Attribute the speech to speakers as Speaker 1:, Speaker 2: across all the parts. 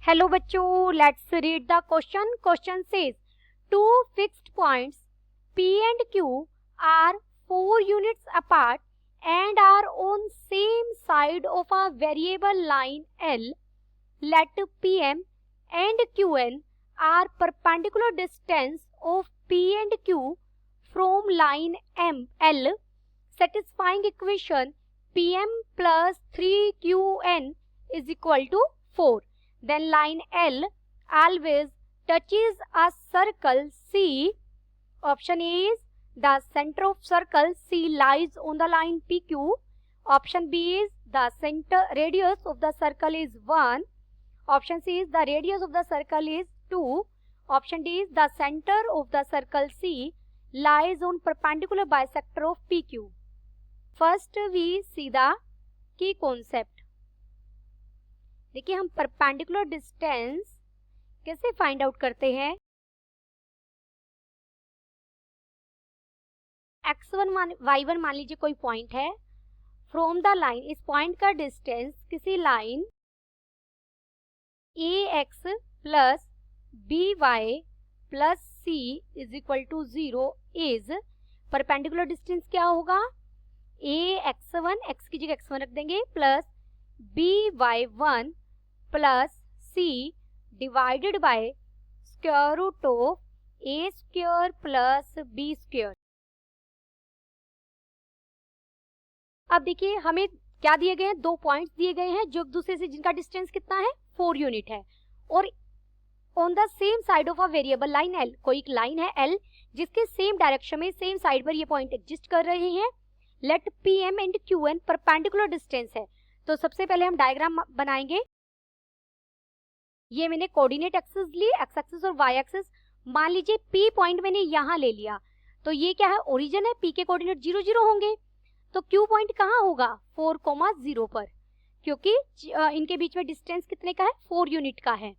Speaker 1: Hello बच्चों, let's read the question. Question says two fixed points P and Q are 4 units apart and are on same side of a variable line L. Let PM and QN are perpendicular distance of P and Q from line L, satisfying equation PM plus 3QN is equal to 4. Then line L always touches a circle C. Option A is the center of circle C lies on the line PQ. Option B is the center radius of the circle is 1. Option C is the radius of the circle is 2. Option D is the center of the circle C lies on perpendicular bisector of PQ. First we see the key concept. देखिए हम perpendicular distance कैसे find out करते हैं. x1 y1 मान लीजिए कोई point है. From the line, इस पॉइंट का डिस्टेंस किसी line ax plus by plus c is equal to 0 is perpendicular distance क्या होगा. ax1, x की जगह x1 रख देंगे, plus by1 plus c divided by square root of a square plus b square. अब देखिए हमें क्या दिए गए हैं, दो पॉइंट्स दिए गए हैं जो एक दूसरे से जिनका डिस्टेंस कितना है, 4 यूनिट है, और on the same side of a variable line L. कोई एक लाइन है L जिसके सेम डायरेक्शन में सेम साइड पर ये पॉइंट एग्जिस्ट कर रहे हैं. Let PM and QN perpendicular distance है. तो सबसे पहले हम डायग्राम बनाएंगे. ये मैंने कोऑर्डिनेट एक्सिस ली, एक्स एक्सिस और वाई एक्सिस. मान लीजिए P पॉइंट मैंने यहाँ ले लिया, तो ये क्या है, ओरिजिन है. P के कोऑर्डिनेट 0 0 होंगे. तो Q पॉइंट कहाँ होगा, 4,0 पर, क्योंकि इनके बीच में डिस्टेंस कितने का है, 4 यूनिट का है.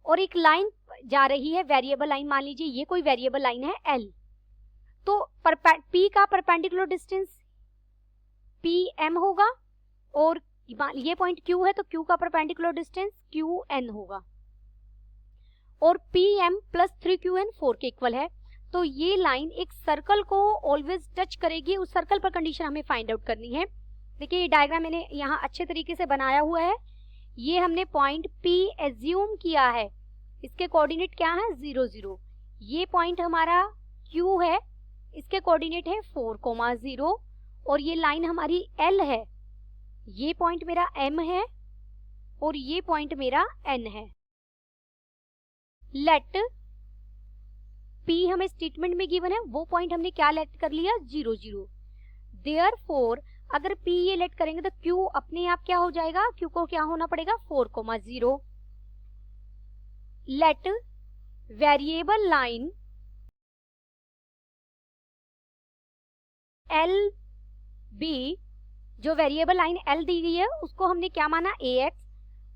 Speaker 1: और एक लाइन जा रही है, वेरिएबल लाइन. मान लीजिए ये कोई वेरिएबल लाइन है L. तो P का परपेंडिकुलर डिस्टेंस PM होगा, और ये पॉइंट Q है तो Q का परपेंडिकुलर डिस्टेंस QN होगा. और PM प्लस 3QN 4 के इक्वल है. तो ये लाइन एक सर्कल को ऑलवेज टच करेगी. उस सर्कल पर कंडीशन हमें फाइंड आउट करनी है. देखिए ये डायग्राम मैंने यहाँ अच्छे तरीके से बनाया हुआ है. ये हमने पॉइंट P एज्यूम किया है. इसके कोऑर्डिनेट क्या है, 0 0. ये पॉइंट हमारा Q है, इसके कोऑर्डिनेट है 4,0, और ये लाइन हमारी L है. ये पॉइंट मेरा M है और ये पॉइंट मेरा N है. लेट P हमें स्टेटमेंट में गिवन है, वो पॉइंट हमने क्या लेट कर लिया, 0 0. देयरफॉर अगर P ये लेट करेंगे तो Q अपने आप क्या हो जाएगा, Q को क्या होना पड़ेगा, 4,0. लेट वेरिएबल लाइन LB, जो वेरिएबल लाइन L दी गई है उसको हमने क्या माना, ax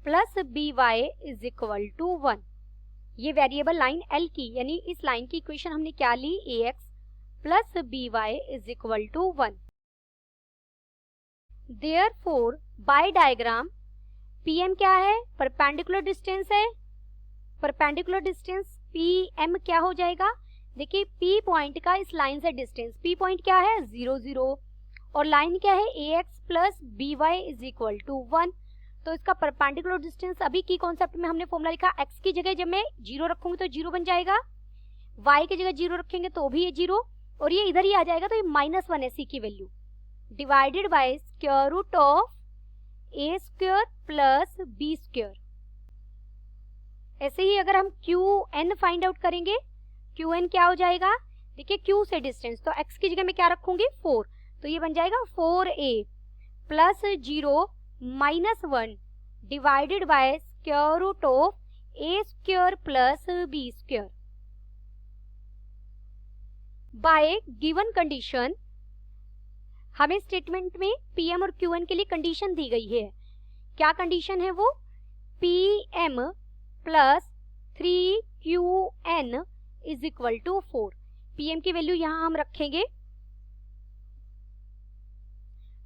Speaker 1: plus by is equal to 1. ये वेरिएबल लाइन L की, यानी इस लाइन की इक्वेशन हमने क्या ली, ax plus by is equal to 1. Therefore by diagram PM क्या है, परपेंडिकुलर डिस्टेंस है. परपेंडिकुलर डिस्टेंस PM क्या हो जाएगा, देखिए P पॉइंट का इस लाइन से डिस्टेंस, P पॉइंट क्या है, 0 0, और लाइन क्या है, ax plus by is equal to 1. तो इसका परपेंडिकुलर डिस्टेंस अभी की कॉन्सेप्ट में हमने फॉर्मूला लिखा, x की जगह जब मैं 0 रखूंगी तो 0 बन जाएगा, y की जगह 0 रखेंगे तो भी ये 0, और ये इधर ही आ जाएगा तो ये -1 है c की value, divided by square root of a square plus b square. ऐसे ही अगर हम QN फाइंड आउट करेंगे, QN क्या हो जाएगा, देखिए Q से डिस्टेंस, तो x की जगह मैं क्या रखूंगी, 4, तो ये बन जाएगा 4a plus 0 -1 divided by square root of a square plus b square. By given condition हमें स्टेटमेंट में PM और QN के लिए कंडीशन दी गई है. क्या कंडीशन है वो, PM plus 3QN is equal to 4. PM की वैल्यू यहाँ हम रखेंगे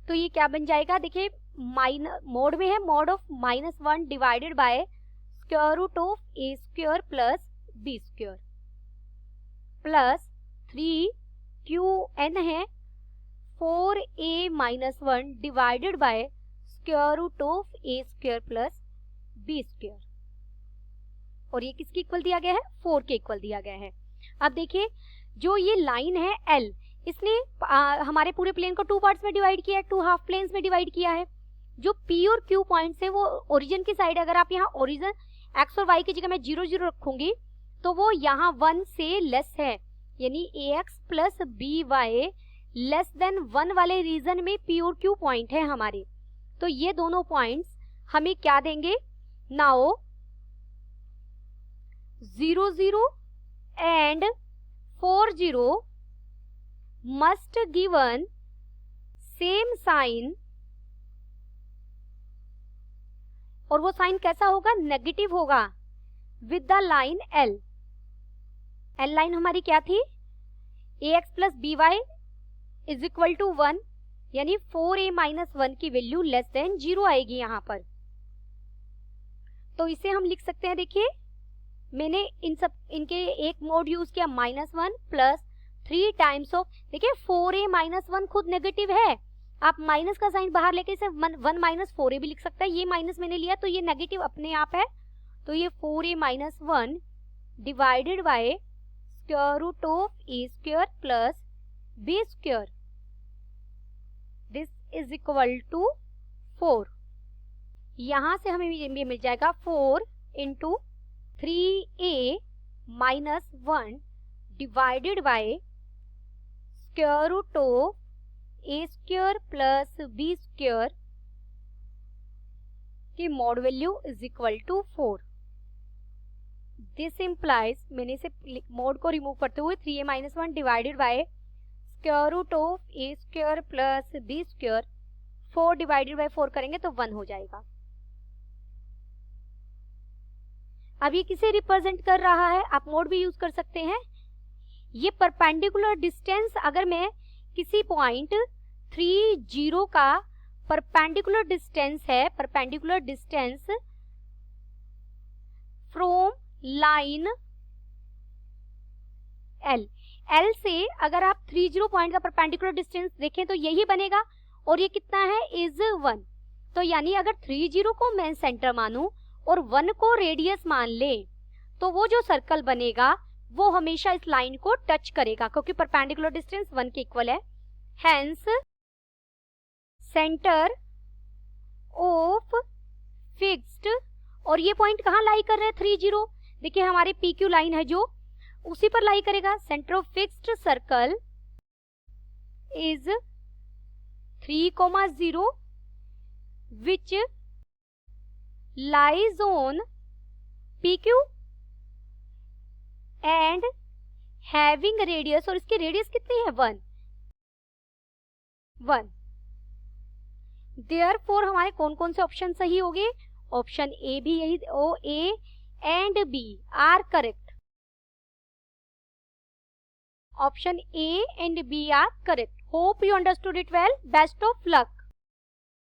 Speaker 1: तो ये क्या बन जाएगा, देखिए मोड में है, mod of -1 divided by square root of A square plus B square plus 3qn है 4a minus 1 divided by square root of A square plus B square, और ये किसके इक्वल दिया गया है, 4 के इक्वल दिया गया है। अब देखिए जो ये लाइन है L, इसने हमारे पूरे प्लेन को 2 पार्ट्स में डिवाइड किया है, 2 हाफ प्लेन्स में डिवाइड किया है। जो P और Q पॉइंट्स है वो ओरिजिन की साइड, अगर आप यहाँ ओरिजिन x और y की जगह मैं 0 0 रखूंगी तो वो यहाँ 1 से लेस है, यानी ax plus by less than 1 वाले रीजन में P और Q पॉइंट है हमारे। तो ये दोनों पॉइंट्स हमें क्या देंगे, now 0 0 and 4 0 must given same sign, और वो साइन कैसा होगा, नेगेटिव होगा, with the line L। L लाइन हमारी क्या थी, ax plus by is equal to 1, यानी 4a माइनस 1 की वैल्यू लेस देन 0 आएगी यहाँ पर। तो इसे हम लिख सकते हैं, देखिए मैंने इनके एक मोड यूज किया -1 प्लस 3 टाइम्स ऑफ, देखिए 4a माइनस 1 खुद नेगेटिव है, आप माइनस का साइन बाहर लेके इसे 1 माइनस 4a भी लिख सकता है, ये माइनस मैंने लिया तो ये नेगेटिव अपने आप है, तो ये 4a minus 1 divided by square root of A square plus B square, this is equal to 4। यहां से हमें ये मिल जाएगा 4 into 3a minus 1 divided by square root of A square plus B square की mod value is equal to 4। This implies, मैंने इसे mod को रिमूव करते हुए 3a minus 1 divided by square root of A square plus B square, 4 divided by 4 करेंगे तो 1 हो जाएगा। अब ये किसे रिप्रेजेंट कर रहा है, आप मोड भी यूज कर सकते हैं। ये परपेंडिकुलर डिस्टेंस, अगर मैं किसी पॉइंट 3 0 का परपेंडिकुलर डिस्टेंस है, perpendicular distance from line L से अगर आप 3 0 पॉइंट का परपेंडिकुलर डिस्टेंस देखें तो यही बनेगा, और ये कितना है, इज 1। तो यानी अगर 3 0 को मैं सेंटर मानूं और 1 को रेडियस मान ले तो वो जो सर्कल बनेगा वो हमेशा इस लाइन को टच करेगा, क्योंकि परपेंडिकुलर डिस्टेंस 1 के इक्वल है। हेंस सेंटर ऑफ फिक्स्ड, और ये पॉइंट कहाँ लाई कर रहे हैं, 3 0, देखिए हमारे PQ लाइन है जो उसी पर लाई करेगा। Centre of fixed circle is 3, 0 which lies on PQ and having radius, और इसकी रेडियस कितनी है, 1। Therefore हमारे कौन कौन से ऑप्शन सही हो गए, ऑप्शन ए भी यही, oh A and B are correct, option A and B are correct. Hope you understood it well, best of luck.